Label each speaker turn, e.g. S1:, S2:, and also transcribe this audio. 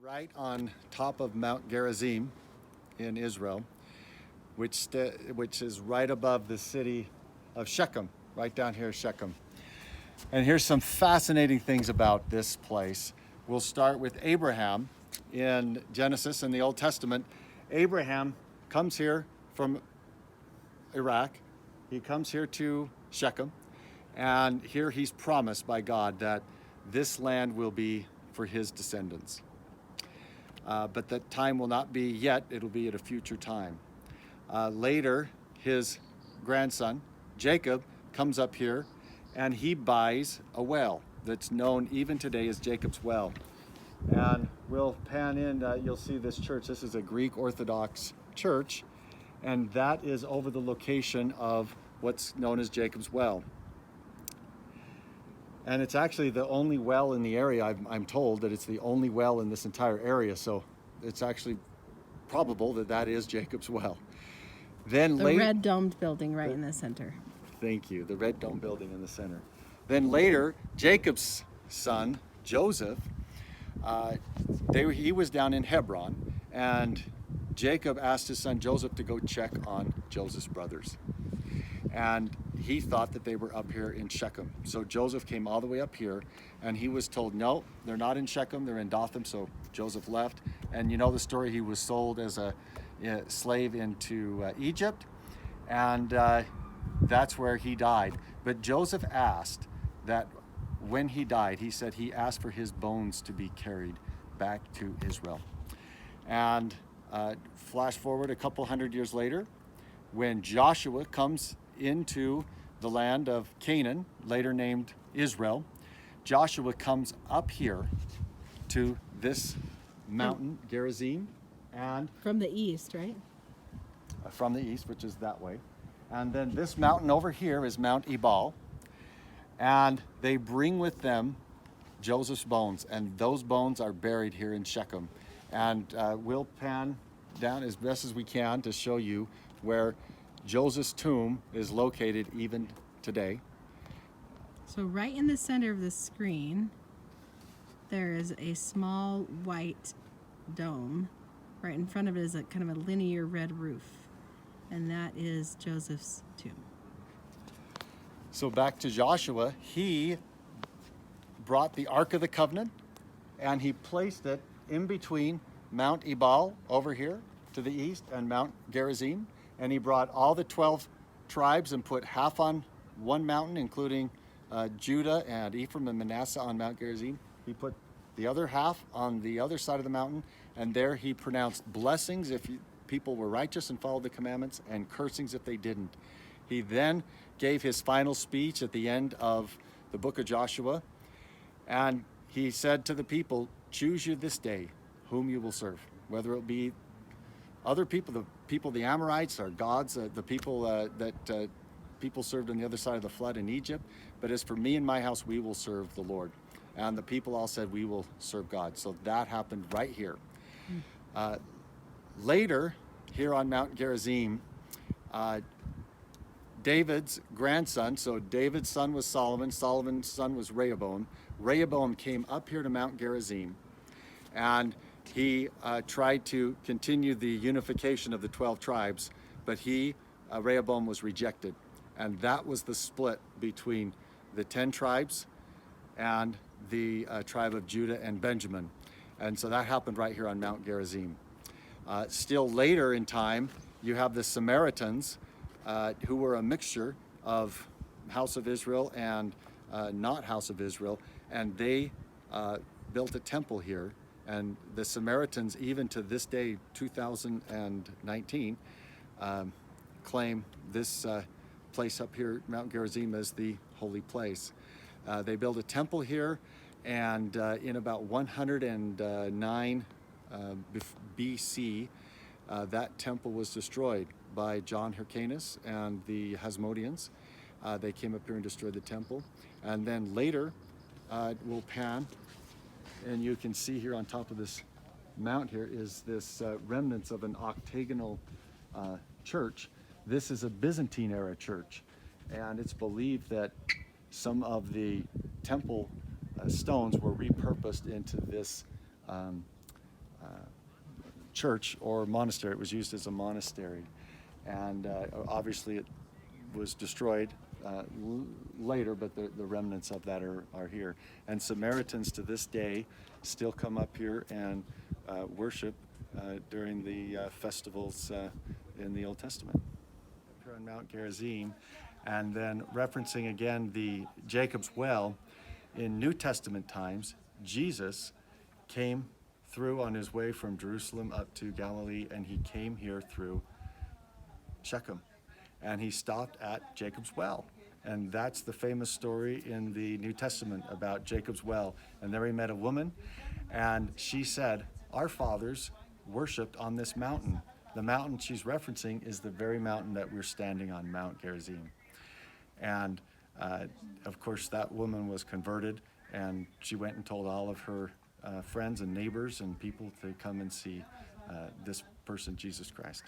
S1: right on top of Mount GERIZIM in Israel, which is right above the city of Sheckem, right down here, Sheckem. And here's some fascinating things about this place. We'll start with Abraham in Genesis in the Old Testament. Abraham comes here from Iraq. He comes here to Shechem, and here he's promised by God that this land will be for his descendants. But that time will not be yet, it'll be at a future time. Later, his grandson, Jacob, comes up here and he buys a well that's known even today as Jacob's Well. And we'll pan in, you'll see this church. This is a Greek Orthodox church, and that is over the location of what's known as Jacob's Well. And it's actually the only well in the area. I'm told that it's the only well in this entire area, so it's actually probable that that is Jacob's Well. Then
S2: the red domed building right in the center.
S1: Thank you, the red dome building in the center. Then later, Jacob's son, Joseph, he was down in Hebron, and Jacob asked his son Joseph to go check on Joseph's brothers. And he thought that they were up here in Shechem. So Joseph came all the way up here, and he was told, no, they're not in Shechem, they're in Dothan. So Joseph left. And you know the story, he was sold as a slave into Egypt, and that's where he died. But Joseph asked that when he died, he said he asked for his bones to be carried back to Israel. And flash forward a couple hundred years later, when Joshua comes into the land of Canaan, later named Israel, Joshua comes up here to this mountain, Gerizim, and
S2: from the east, right?
S1: From the east, which is that way. And then this mountain over here is Mount Ebal, and they bring with them Joseph's bones, and those bones are buried here in Shechem. And we'll pan down as best as we can to show you where Joseph's tomb is located even today.
S2: So right in the center of the screen, there is a small white dome. Right in front of it is a kind of a linear red roof, and that is Joseph's tomb.
S1: So back to Joshua, he brought the Ark of the Covenant and he placed it in between Mount Ebal over here to the east and Mount Gerizim, and he brought all the 12 tribes and put half on one mountain, including Judah and Ephraim and Manasseh on Mount Gerizim. He put the other half on the other side of the mountain, and there he pronounced blessings if people were righteous and followed the commandments, and cursings if they didn't. He then gave his final speech at the end of the book of Joshua, and he said to the people, choose you this day whom you will serve, whether it be other people, the Amorites, or gods, the people that people served on the other side of the flood in Egypt. But as for me and my house, we will serve the Lord. And the people all said, we will serve God. So that happened right here. Later, here on Mount Gerizim, David's grandson, so David's son was Solomon, Solomon's son was Rehoboam. Rehoboam came up here to Mount Gerizim, and he tried to continue the unification of the 12 tribes, but Rehoboam was rejected. And that was the split between the 10 tribes and the tribe of Judah and Benjamin. And so that happened right here on Mount Gerizim. Still later in time, you have the Samaritans, who were a mixture of House of Israel and not House of Israel, and they built a temple here. And the Samaritans, even to this day, 2019, claim this place up here, Mount Gerizim, as the holy place. They built a temple here, and in about 109 BC, that temple was destroyed by John Hyrcanus and the Hasmoneans. They came up here and destroyed the temple. And then later, we'll pan, and you can see here on top of this mount here is this remnants of an octagonal church. This is a Byzantine era church, and it's believed that some of the temple stones were repurposed into this church or monastery. It was used as a monastery, and obviously it was destroyed later, but the remnants of that are here. And Samaritans to this day still come up here and worship during the festivals in the Old Testament. Here on Mount GERIZIM, and then referencing again the Jacob's Well, in New Testament times, Jesus came through on his way from Jerusalem up to Galilee, and he came here through Sheckem, and he stopped at Jacob's Well. And that's the famous story in the New Testament about Jacob's Well. And there he met a woman, and she said, our fathers worshiped on this mountain. The mountain she's referencing is the very mountain that we're standing on, Mount GERIZIM. And of course, that woman was converted, and she went and told all of her friends and neighbors and people to come and see this person, Jesus Christ.